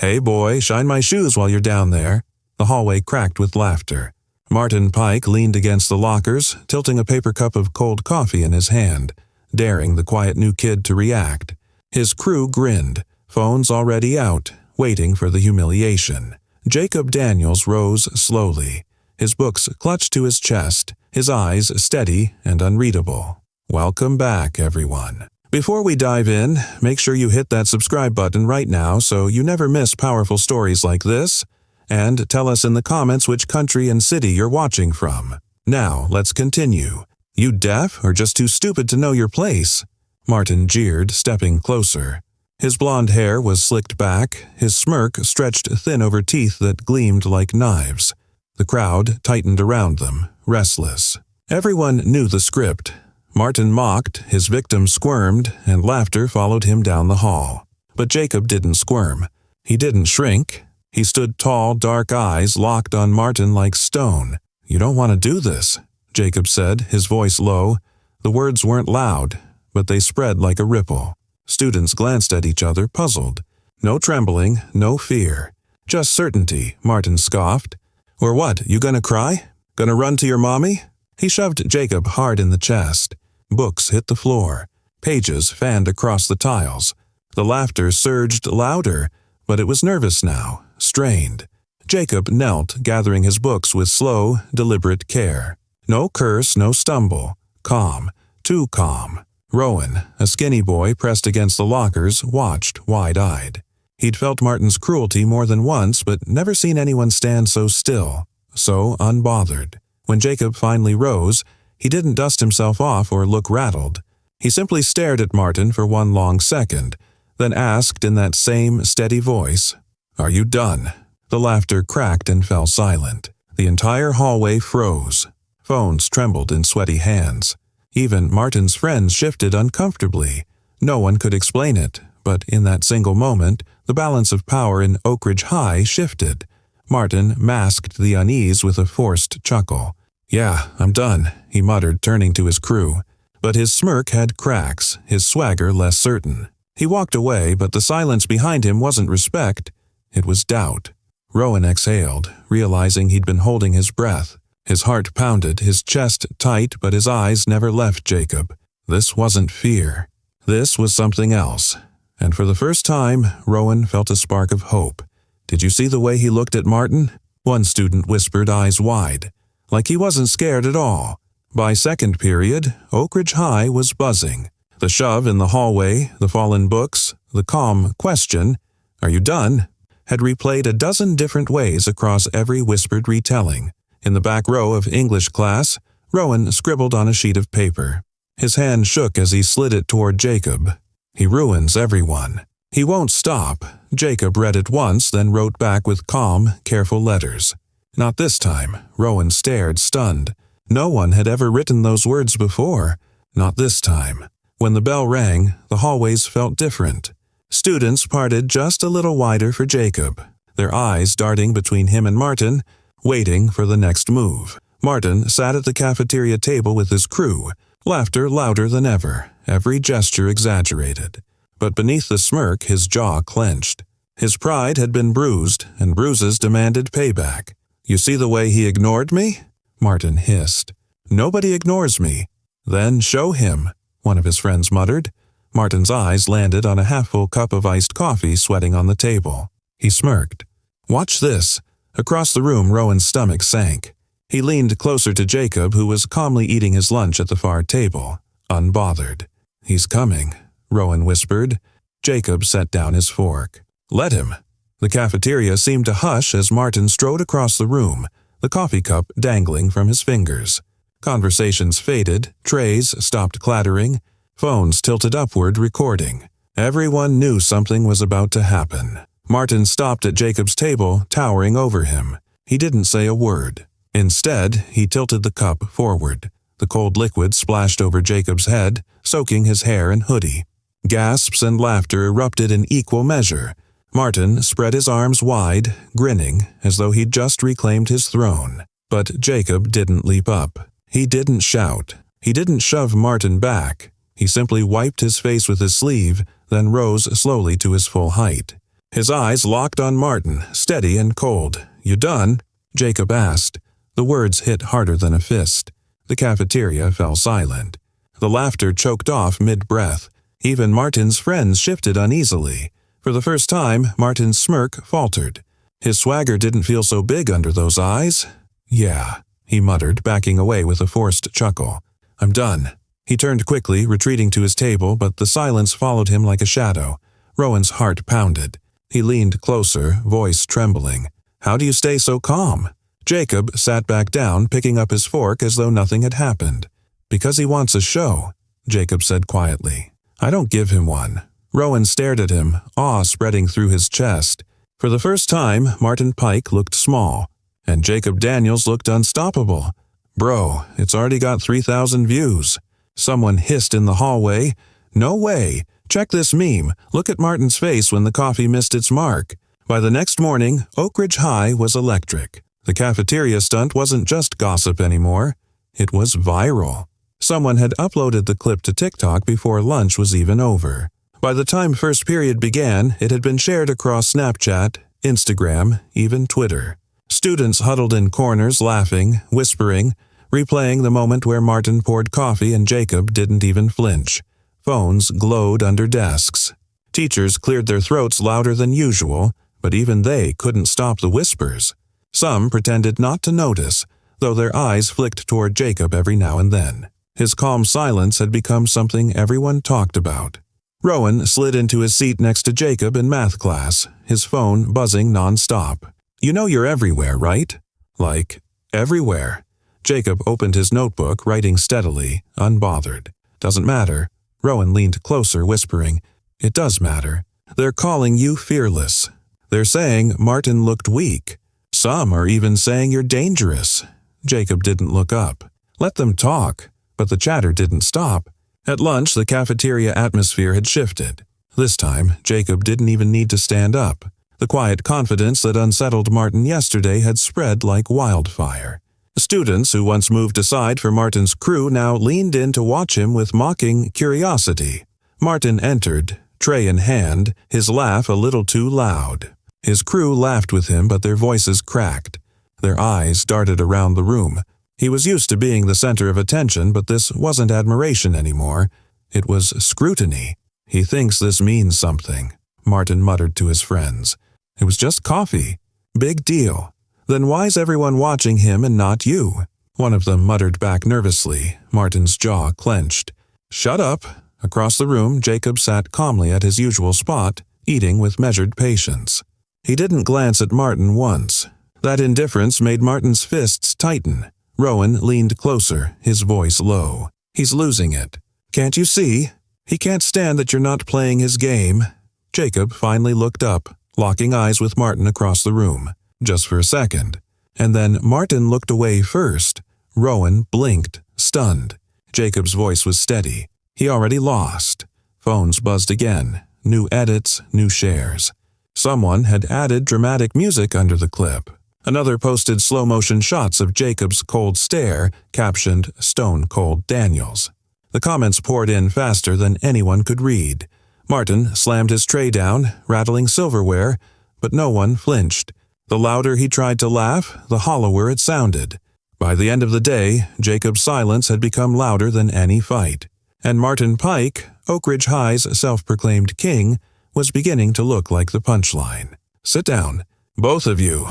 "Hey boy, shine my shoes while you're down there." The hallway cracked with laughter. Martin Pike leaned against the lockers, tilting a paper cup of cold coffee in his hand, daring the quiet new kid to react. His crew grinned, phones already out, waiting for the humiliation. Jacob Daniels rose slowly, his books clutched to his chest, his eyes steady and unreadable. Welcome back, everyone. Before we dive in, make sure you hit that subscribe button right now so you never miss powerful stories like this, and tell us in the comments which country and city you're watching from. Now, let's continue. You deaf or just too stupid to know your place? Martin jeered, stepping closer. His blonde hair was slicked back, his smirk stretched thin over teeth that gleamed like knives. The crowd tightened around them, restless. Everyone knew the script. Martin mocked, his victim squirmed, and laughter followed him down the hall. But Jacob didn't squirm. He didn't shrink. He stood tall, dark eyes locked on Martin like stone. "You don't want to do this," Jacob said, his voice low. The words weren't loud, but they spread like a ripple. Students glanced at each other, puzzled. No trembling, no fear. Just certainty, Martin scoffed. "Or what, you gonna cry? Gonna run to your mommy?" He shoved Jacob hard in the chest. Books hit the floor. Pages fanned across the tiles. The laughter surged louder, but it was nervous now, strained. Jacob knelt, gathering his books with slow, deliberate care. No curse, no stumble. Calm, too calm. Rowan, a skinny boy pressed against the lockers, watched wide-eyed. He'd felt Martin's cruelty more than once, but never seen anyone stand so still, so unbothered. When Jacob finally rose, he didn't dust himself off or look rattled. He simply stared at Martin for one long second, then asked in that same steady voice, "Are you done?" The laughter cracked and fell silent. The entire hallway froze. Phones trembled in sweaty hands. Even Martin's friends shifted uncomfortably. No one could explain it, but in that single moment, the balance of power in Oak Ridge High shifted. Martin masked the unease with a forced chuckle. "Yeah, I'm done," he muttered, turning to his crew. But his smirk had cracks, his swagger less certain. He walked away, but the silence behind him wasn't respect. It was doubt. Rowan exhaled, realizing he'd been holding his breath. His heart pounded, his chest tight, but his eyes never left Jacob. This wasn't fear. This was something else. And for the first time, Rowan felt a spark of hope. "Did you see the way he looked at Martin?" One student whispered, eyes wide. Like he wasn't scared at all. By second period, Oak Ridge High was buzzing. The shove in the hallway, the fallen books, the calm question, "Are you done?" had replayed a dozen different ways across every whispered retelling. In the back row of English class, Rowan scribbled on a sheet of paper. His hand shook as he slid it toward Jacob. "He ruins everyone. He won't stop." Jacob read it once, then wrote back with calm, careful letters. Not this time, Rowan stared, stunned. No one had ever written those words before. Not this time. When the bell rang, the hallways felt different. Students parted just a little wider for Jacob, their eyes darting between him and Martin, waiting for the next move. Martin sat at the cafeteria table with his crew, laughter louder than ever, every gesture exaggerated. But beneath the smirk, his jaw clenched. His pride had been bruised, and bruises demanded payback. "You see the way he ignored me?" Martin hissed. "Nobody ignores me." "Then show him," one of his friends muttered. Martin's eyes landed on a half-full cup of iced coffee sweating on the table. He smirked. "Watch this." Across the room, Rowan's stomach sank. He leaned closer to Jacob, who was calmly eating his lunch at the far table, unbothered. "He's coming," Rowan whispered. Jacob set down his fork. "Let him." The cafeteria seemed to hush as Martin strode across the room, the coffee cup dangling from his fingers. Conversations faded, trays stopped clattering, phones tilted upward, recording. Everyone knew something was about to happen. Martin stopped at Jacob's table, towering over him. He didn't say a word. Instead, he tilted the cup forward. The cold liquid splashed over Jacob's head, soaking his hair and hoodie. Gasps and laughter erupted in equal measure. Martin spread his arms wide, grinning, as though he'd just reclaimed his throne. But Jacob didn't leap up. He didn't shout. He didn't shove Martin back. He simply wiped his face with his sleeve, then rose slowly to his full height. His eyes locked on Martin, steady and cold. "You done?" Jacob asked. The words hit harder than a fist. The cafeteria fell silent. The laughter choked off mid-breath. Even Martin's friends shifted uneasily. For the first time, Martin's smirk faltered. His swagger didn't feel so big under those eyes. "Yeah," he muttered, backing away with a forced chuckle. "I'm done." He turned quickly, retreating to his table, but the silence followed him like a shadow. Rowan's heart pounded. He leaned closer, voice trembling. "How do you stay so calm?" Jacob sat back down, picking up his fork as though nothing had happened. "Because he wants a show," Jacob said quietly. "I don't give him one." Rowan stared at him, awe spreading through his chest. For the first time, Martin Pike looked small, and Jacob Daniels looked unstoppable. "Bro, it's already got 3,000 views." Someone hissed in the hallway. "No way! Check this meme. Look at Martin's face when the coffee missed its mark." By the next morning, Oak Ridge High was electric. The cafeteria stunt wasn't just gossip anymore. It was viral. Someone had uploaded the clip to TikTok before lunch was even over. By the time first period began, it had been shared across Snapchat, Instagram, even Twitter. Students huddled in corners laughing, whispering, replaying the moment where Martin poured coffee and Jacob didn't even flinch. Phones glowed under desks. Teachers cleared their throats louder than usual, but even they couldn't stop the whispers. Some pretended not to notice, though their eyes flicked toward Jacob every now and then. His calm silence had become something everyone talked about. Rowan slid into his seat next to Jacob in math class, his phone buzzing nonstop. "You know you're everywhere, right?" "Like, everywhere." Jacob opened his notebook, writing steadily, unbothered. "Doesn't matter." Rowan leaned closer, whispering, "It does matter. They're calling you fearless. They're saying Martin looked weak. Some are even saying you're dangerous." Jacob didn't look up. Let them talk. But the chatter didn't stop. At lunch, the cafeteria atmosphere had shifted. This time, Jacob didn't even need to stand up. The quiet confidence that unsettled Martin yesterday had spread like wildfire. Students who once moved aside for Martin's crew now leaned in to watch him with mocking curiosity. Martin entered, tray in hand, his laugh a little too loud. His crew laughed with him, but their voices cracked. Their eyes darted around the room. He was used to being the center of attention, but this wasn't admiration anymore. It was scrutiny. "He thinks this means something," Martin muttered to his friends. "It was just coffee. Big deal. Then why's everyone watching him and not you?" One of them muttered back nervously, Martin's jaw clenched. "Shut up." Across the room, Jacob sat calmly at his usual spot, eating with measured patience. He didn't glance at Martin once. That indifference made Martin's fists tighten. Rowan leaned closer, his voice low. "He's losing it. Can't you see? He can't stand that you're not playing his game." Jacob finally looked up, locking eyes with Martin across the room, just for a second. And then Martin looked away first. Rowan blinked, stunned. Jacob's voice was steady. He already lost. Phones buzzed again. New edits, new shares. Someone had added dramatic music under the clip. Another posted slow-motion shots of Jacob's cold stare, captioned "Stone Cold Daniels." The comments poured in faster than anyone could read. Martin slammed his tray down, rattling silverware, but no one flinched. The louder he tried to laugh, the hollower it sounded. By the end of the day, Jacob's silence had become louder than any fight. And Martin Pike, Oak Ridge High's self-proclaimed king, was beginning to look like the punchline. "Sit down. Both of you."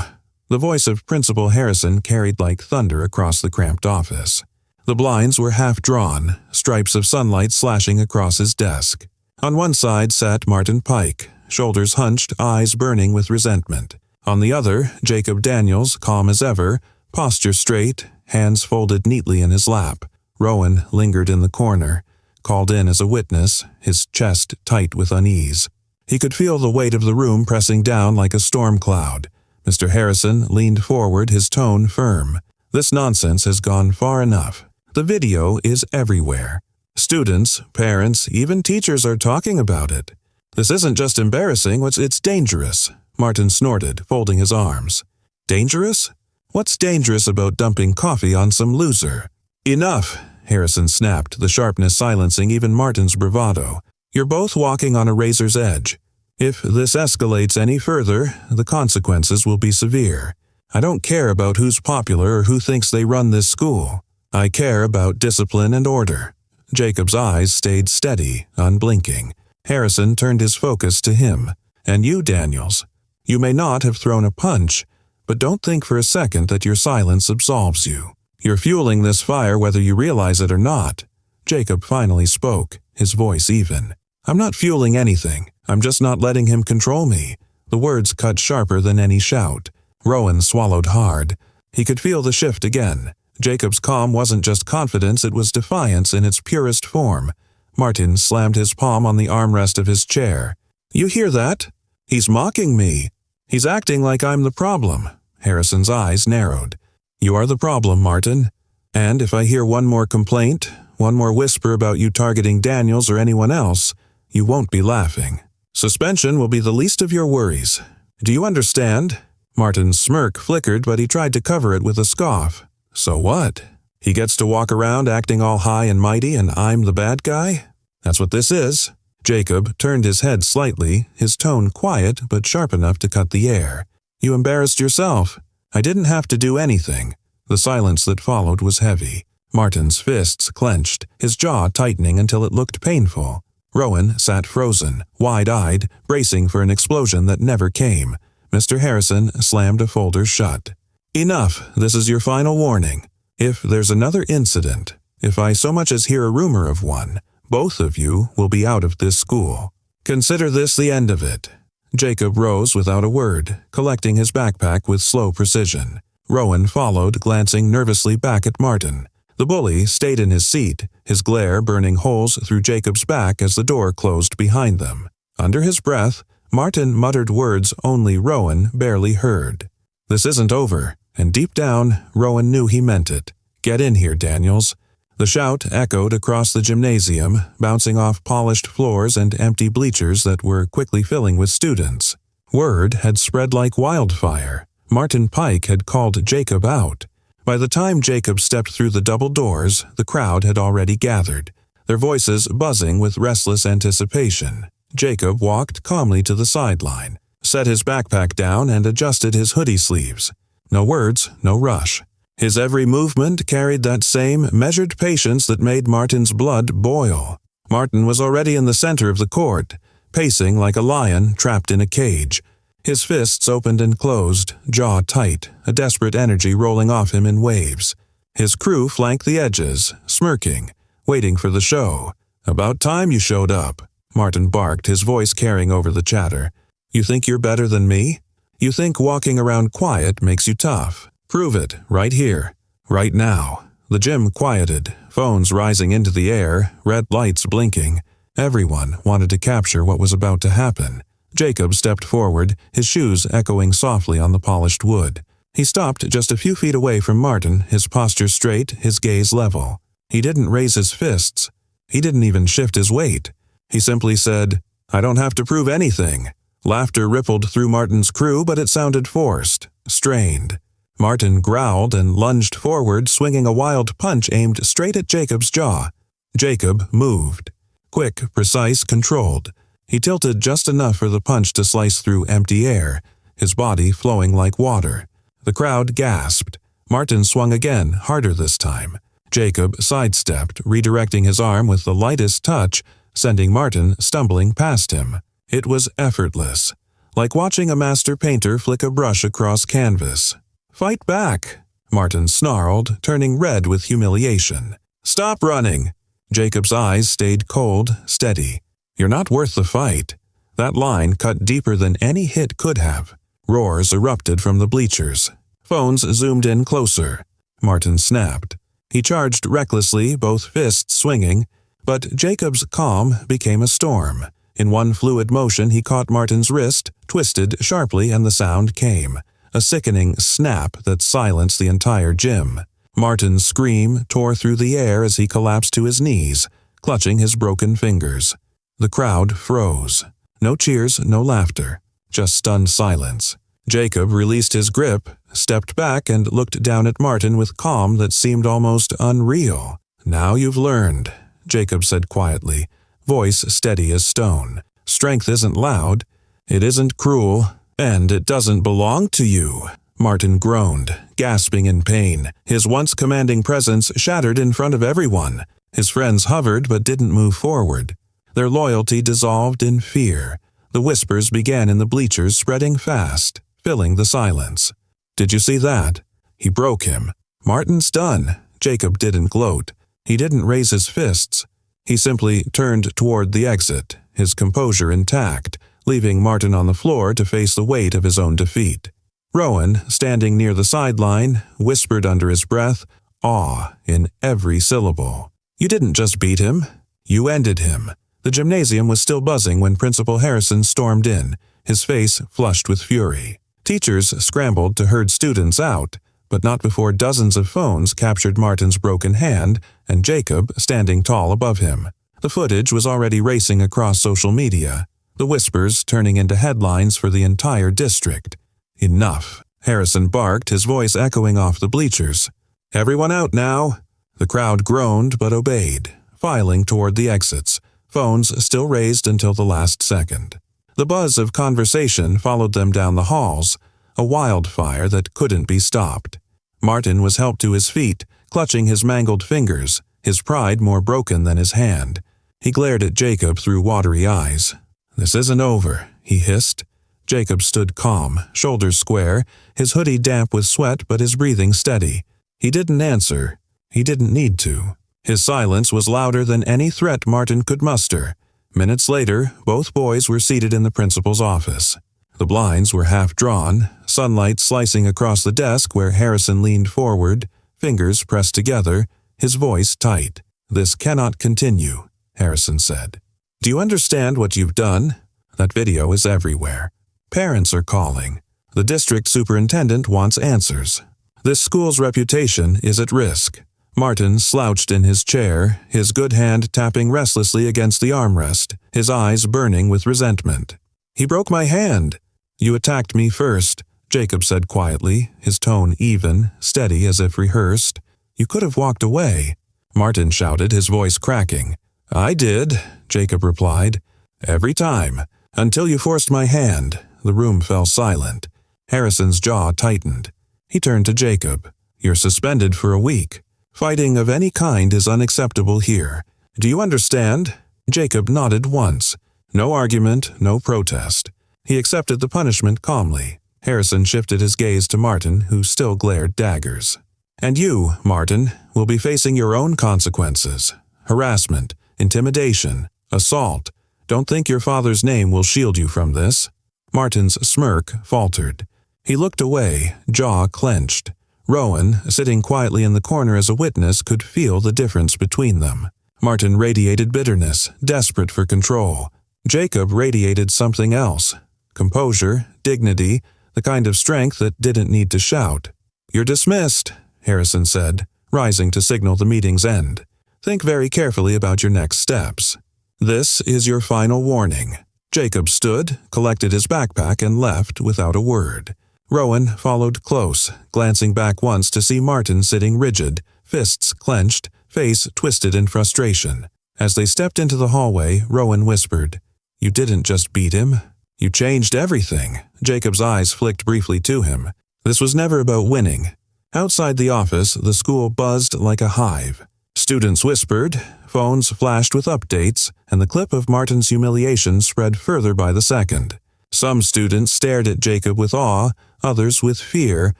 The voice of Principal Harrison carried like thunder across the cramped office. The blinds were half drawn, stripes of sunlight slashing across his desk. On one side sat Martin Pike, shoulders hunched, eyes burning with resentment. On the other, Jacob Daniels, calm as ever, posture straight, hands folded neatly in his lap. Rowan lingered in the corner, called in as a witness, his chest tight with unease. He could feel the weight of the room pressing down like a storm cloud. Mr. Harrison leaned forward, his tone firm. "This nonsense has gone far enough. The video is everywhere. Students, parents, even teachers are talking about it. This isn't just embarrassing, it's dangerous." Martin snorted, folding his arms. "Dangerous? What's dangerous about dumping coffee on some loser?" "Enough," Harrison snapped, the sharpness silencing even Martin's bravado. "You're both walking on a razor's edge. If this escalates any further, the consequences will be severe. I don't care about who's popular or who thinks they run this school. I care about discipline and order." Jacob's eyes stayed steady, unblinking. Harrison turned his focus to him. "And you, Daniels, you may not have thrown a punch, but don't think for a second that your silence absolves you. You're fueling this fire whether you realize it or not." Jacob finally spoke, his voice even. "I'm not fueling anything. I'm just not letting him control me." The words cut sharper than any shout. Rowan swallowed hard. He could feel the shift again. Jacob's calm wasn't just confidence, it was defiance in its purest form. Martin slammed his palm on the armrest of his chair. "You hear that? He's mocking me. He's acting like I'm the problem." Harrison's eyes narrowed. "You are the problem, Martin. And if I hear one more complaint, one more whisper about you targeting Daniels or anyone else, you won't be laughing. Suspension will be the least of your worries. Do you understand?" Martin's smirk flickered, but he tried to cover it with a scoff. "So what? He gets to walk around acting all high and mighty and I'm the bad guy? That's what this is." Jacob turned his head slightly, his tone quiet but sharp enough to cut the air. "You embarrassed yourself. I didn't have to do anything." The silence that followed was heavy. Martin's fists clenched, his jaw tightening until it looked painful. Rowan sat frozen, wide-eyed, bracing for an explosion that never came. Mr. Harrison slammed a folder shut. "Enough. This is your final warning. If there's another incident, if I so much as hear a rumor of one, both of you will be out of this school. Consider this the end of it." Jacob rose without a word, collecting his backpack with slow precision. Rowan followed, glancing nervously back at Martin. The bully stayed in his seat, his glare burning holes through Jacob's back as the door closed behind them. Under his breath, Martin muttered words only Rowan barely heard. "This isn't over," and deep down, Rowan knew he meant it. "Get in here, Daniels." The shout echoed across the gymnasium, bouncing off polished floors and empty bleachers that were quickly filling with students. Word had spread like wildfire. Martin Pike had called Jacob out. By the time Jacob stepped through the double doors, the crowd had already gathered, their voices buzzing with restless anticipation. Jacob walked calmly to the sideline, set his backpack down and adjusted his hoodie sleeves. No words, no rush. His every movement carried that same measured patience that made Martin's blood boil. Martin was already in the center of the court, pacing like a lion trapped in a cage. His fists opened and closed, jaw tight, a desperate energy rolling off him in waves. His crew flanked the edges, smirking, waiting for the show. "About time you showed up," Martin barked, his voice carrying over the chatter. "You think you're better than me? You think walking around quiet makes you tough? Prove it, right here, right now." The gym quieted, phones rising into the air, red lights blinking. Everyone wanted to capture what was about to happen. Jacob stepped forward, his shoes echoing softly on the polished wood. He stopped just a few feet away from Martin, his posture straight, his gaze level. He didn't raise his fists. He didn't even shift his weight. He simply said, "I don't have to prove anything." Laughter rippled through Martin's crew, but it sounded forced, strained. Martin growled and lunged forward, swinging a wild punch aimed straight at Jacob's jaw. Jacob moved. Quick, precise, controlled. He tilted just enough for the punch to slice through empty air, his body flowing like water. The crowd gasped. Martin swung again, harder this time. Jacob sidestepped, redirecting his arm with the lightest touch, sending Martin stumbling past him. It was effortless, like watching a master painter flick a brush across canvas. "Fight back," Martin snarled, turning red with humiliation. "Stop running." Jacob's eyes stayed cold, steady. "You're not worth the fight." That line cut deeper than any hit could have. Roars erupted from the bleachers. Phones zoomed in closer. Martin snapped. He charged recklessly, both fists swinging, but Jacob's calm became a storm. In one fluid motion he caught Martin's wrist, twisted sharply, and the sound came. A sickening snap that silenced the entire gym. Martin's scream tore through the air as he collapsed to his knees, clutching his broken fingers. The crowd froze. No cheers, no laughter, just stunned silence. Jacob released his grip, stepped back, and looked down at Martin with calm that seemed almost unreal. "Now you've learned," Jacob said quietly, voice steady as stone. "Strength isn't loud. It isn't cruel, and it doesn't belong to you, Martin groaned, gasping in pain, his once commanding presence shattered in front of everyone. His friends hovered but didn't move forward. Their loyalty dissolved in fear. The whispers began in the bleachers, spreading fast, filling the silence. Did you see that? He broke him. Martin's done. Jacob didn't gloat. He didn't raise his fists. He simply turned toward the exit, his composure intact, leaving Martin on the floor to face the weight of his own defeat. Rowan, standing near the sideline, whispered under his breath, awe in every syllable. You didn't just beat him. You ended him. The gymnasium was still buzzing when Principal Harrison stormed in, his face flushed with fury. Teachers scrambled to herd students out, but not before dozens of phones captured Martin's broken hand and Jacob standing tall above him. The footage was already racing across social media, the whispers turning into headlines for the entire district. Enough, Harrison barked, his voice echoing off the bleachers. Everyone out now. The crowd groaned but obeyed, filing toward the exits, phones still raised until the last second. The buzz of conversation followed them down the halls, a wildfire that couldn't be stopped. Martin was helped to his feet, clutching his mangled fingers, his pride more broken than his hand. He glared at Jacob through watery eyes. This isn't over, he hissed. Jacob stood calm, shoulders square, his hoodie damp with sweat but his breathing steady. He didn't answer. He didn't need to. His silence was louder than any threat Martin could muster. Minutes later, both boys were seated in the principal's office. The blinds were half drawn, sunlight slicing across the desk where Harrison leaned forward, fingers pressed together, his voice tight. This cannot continue, Harrison said. Do you understand what you've done? That video is everywhere. Parents are calling. The district superintendent wants answers. This school's reputation is at risk. Martin slouched in his chair, his good hand tapping restlessly against the armrest, his eyes burning with resentment. He broke my hand. You attacked me first, Jacob said quietly, his tone even, steady as if rehearsed. You could have walked away. Martin shouted, his voice cracking. I did, Jacob replied. Every time. Until you forced my hand. The room fell silent. Harrison's jaw tightened. He turned to Jacob. You're suspended for a week. Fighting of any kind is unacceptable here. Do you understand? Jacob nodded once. No argument, no protest. He accepted the punishment calmly. Harrison shifted his gaze to Martin, who still glared daggers. And you, Martin, will be facing your own consequences. Harassment, intimidation, assault. Don't think your father's name will shield you from this. Martin's smirk faltered. He looked away, jaw clenched. Rowan, sitting quietly in the corner as a witness, could feel the difference between them. Martin radiated bitterness, desperate for control. Jacob radiated something else. Composure, dignity, the kind of strength that didn't need to shout. You're dismissed, Harrison said, rising to signal the meeting's end. Think very carefully about your next steps. This is your final warning. Jacob stood, collected his backpack, and left without a word. Rowan followed close, glancing back once to see Martin sitting rigid, fists clenched, face twisted in frustration. As they stepped into the hallway, Rowan whispered, You didn't just beat him. You changed everything. Jacob's eyes flicked briefly to him. This was never about winning. Outside the office, the school buzzed like a hive. Students whispered, phones flashed with updates, and the clip of Martin's humiliation spread further by the second. Some students stared at Jacob with awe, others with fear,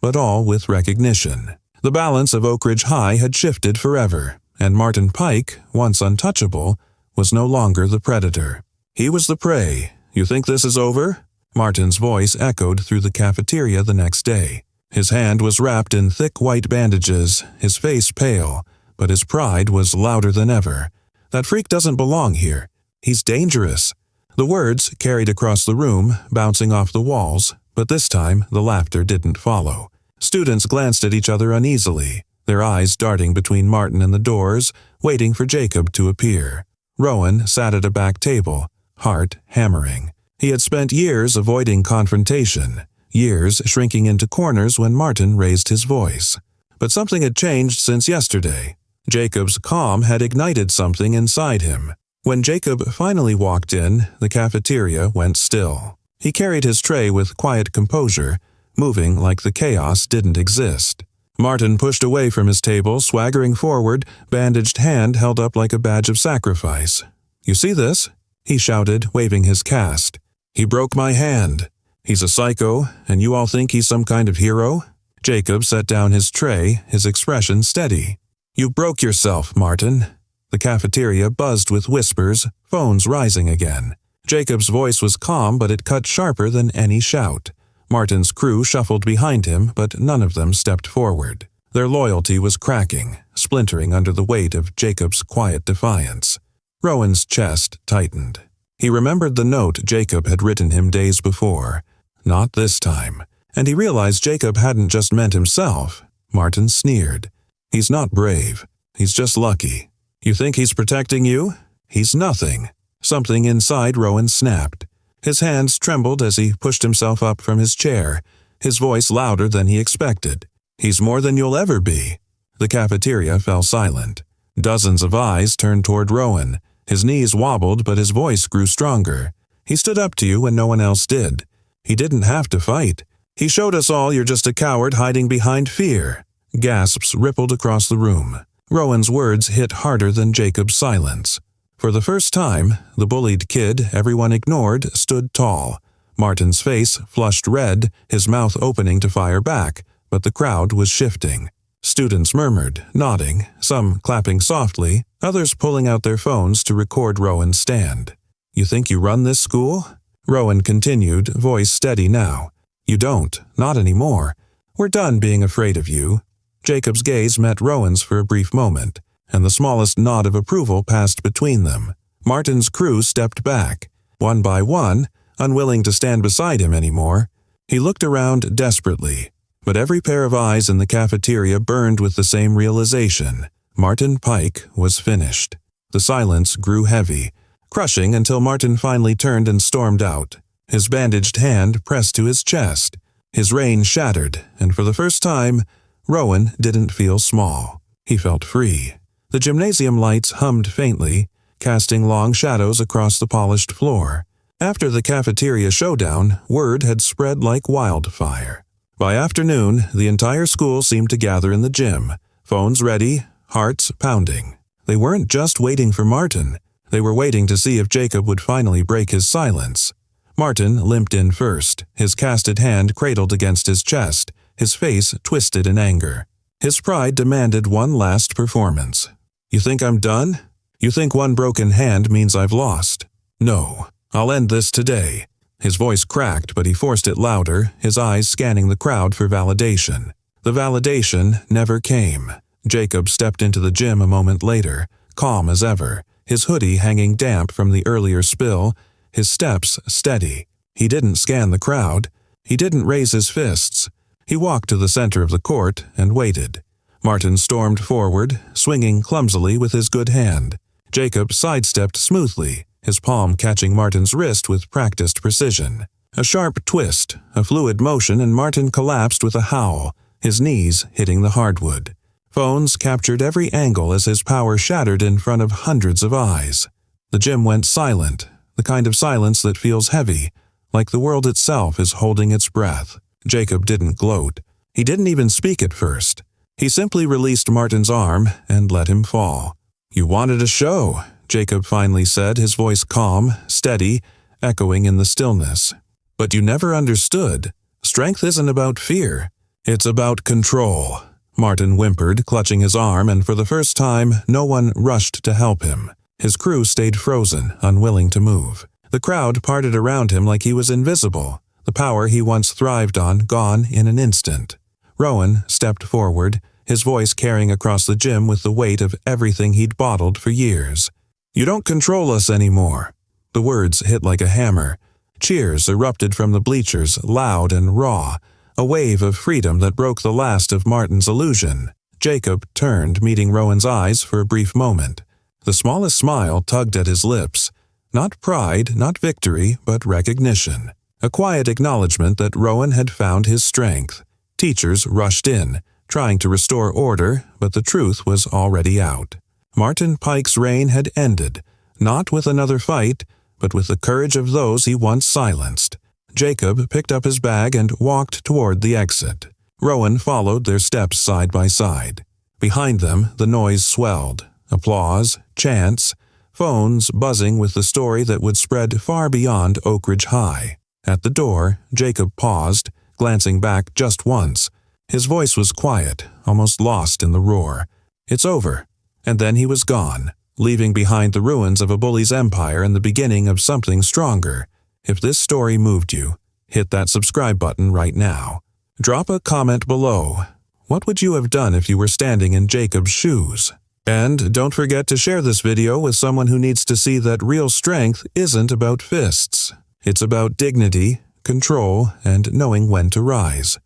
but all with recognition. The balance of Oak Ridge High had shifted forever, and Martin Pike, once untouchable, was no longer the predator. He was the prey. You think this is over? Martin's voice echoed through the cafeteria the next day. His hand was wrapped in thick white bandages, his face pale, but his pride was louder than ever. That freak doesn't belong here. He's dangerous. The words carried across the room, bouncing off the walls, but this time the laughter didn't follow. Students glanced at each other uneasily, their eyes darting between Martin and the doors, waiting for Jacob to appear. Rowan sat at a back table, heart hammering. He had spent years avoiding confrontation, years shrinking into corners when Martin raised his voice. But something had changed since yesterday. Jacob's calm had ignited something inside him. When Jacob finally walked in, the cafeteria went still. He carried his tray with quiet composure, moving like the chaos didn't exist. Martin pushed away from his table, swaggering forward, bandaged hand held up like a badge of sacrifice. "You see this?" he shouted, waving his cast. "He broke my hand. He's a psycho, and you all think he's some kind of hero?" Jacob set down his tray, his expression steady. "You broke yourself, Martin." The cafeteria buzzed with whispers, phones rising again. Jacob's voice was calm, but it cut sharper than any shout. Martin's crew shuffled behind him, but none of them stepped forward. Their loyalty was cracking, splintering under the weight of Jacob's quiet defiance. Rowan's chest tightened. He remembered the note Jacob had written him days before. Not this time. And he realized Jacob hadn't just meant himself. Martin sneered. "He's not brave. He's just lucky. You think he's protecting you? He's nothing." Something inside Rowan snapped. His hands trembled as he pushed himself up from his chair, his voice louder than he expected. "He's more than you'll ever be." The cafeteria fell silent. Dozens of eyes turned toward Rowan. His knees wobbled, but his voice grew stronger. "He stood up to you when no one else did. He didn't have to fight. He showed us all you're just a coward hiding behind fear." Gasps rippled across the room. Rowan's words hit harder than Jacob's silence. For the first time, the bullied kid everyone ignored stood tall. Martin's face flushed red, his mouth opening to fire back, but the crowd was shifting. Students murmured, nodding, some clapping softly, others pulling out their phones to record Rowan's stand. "You think you run this school?" Rowan continued, voice steady now. "You don't, not anymore. We're done being afraid of you." Jacob's gaze met Rowan's for a brief moment, and the smallest nod of approval passed between them. Martin's crew stepped back, one by one, unwilling to stand beside him anymore. He looked around desperately, but every pair of eyes in the cafeteria burned with the same realization. Martin Pike was finished. The silence grew heavy, crushing until Martin finally turned and stormed out. His bandaged hand pressed to his chest. His rein shattered, and for the first time, Rowan didn't feel small. He felt free. The gymnasium lights hummed faintly, casting long shadows across the polished floor. After the cafeteria showdown, word had spread like wildfire. By afternoon, the entire school seemed to gather in the gym, phones ready, hearts pounding. They weren't just waiting for Martin. They were waiting to see if Jacob would finally break his silence. Martin limped in first, his casted hand cradled against his chest, his face twisted in anger. His pride demanded one last performance. "You think I'm done? You think one broken hand means I've lost? No, I'll end this today." His voice cracked, but he forced it louder, his eyes scanning the crowd for validation. The validation never came. Jacob stepped into the gym a moment later, calm as ever, his hoodie hanging damp from the earlier spill, his steps steady. He didn't scan the crowd. He didn't raise his fists. He walked to the center of the court and waited. Martin stormed forward, swinging clumsily with his good hand. Jacob sidestepped smoothly, his palm catching Martin's wrist with practiced precision. A sharp twist, a fluid motion, and Martin collapsed with a howl, his knees hitting the hardwood. Phones captured every angle as his power shattered in front of hundreds of eyes. The gym went silent, the kind of silence that feels heavy, like the world itself is holding its breath. Jacob didn't gloat. He didn't even speak at first. He simply released Martin's arm and let him fall. "You wanted a show," Jacob finally said, his voice calm, steady, echoing in the stillness. "But you never understood. Strength isn't about fear. It's about control." Martin whimpered, clutching his arm, and for the first time, no one rushed to help him. His crew stayed frozen, unwilling to move. The crowd parted around him like he was invisible, the power he once thrived on gone in an instant. Rowan stepped forward, his voice carrying across the gym with the weight of everything he'd bottled for years. "You don't control us anymore." The words hit like a hammer. Cheers erupted from the bleachers, loud and raw, a wave of freedom that broke the last of Martin's illusion. Jacob turned, meeting Rowan's eyes for a brief moment. The smallest smile tugged at his lips. Not pride, not victory, but recognition. A quiet acknowledgement that Rowan had found his strength. Teachers rushed in, trying to restore order, but the truth was already out. Martin Pike's reign had ended, not with another fight, but with the courage of those he once silenced. Jacob picked up his bag and walked toward the exit. Rowan followed their steps side by side. Behind them, the noise swelled. Applause, chants, phones buzzing with the story that would spread far beyond Oak Ridge High. At the door, Jacob paused, glancing back just once. His voice was quiet, almost lost in the roar. "It's over." And then he was gone, leaving behind the ruins of a bully's empire and the beginning of something stronger. If this story moved you, hit that subscribe button right now. Drop a comment below. What would you have done if you were standing in Jacob's shoes? And don't forget to share this video with someone who needs to see that real strength isn't about fists. It's about dignity, control, and knowing when to rise.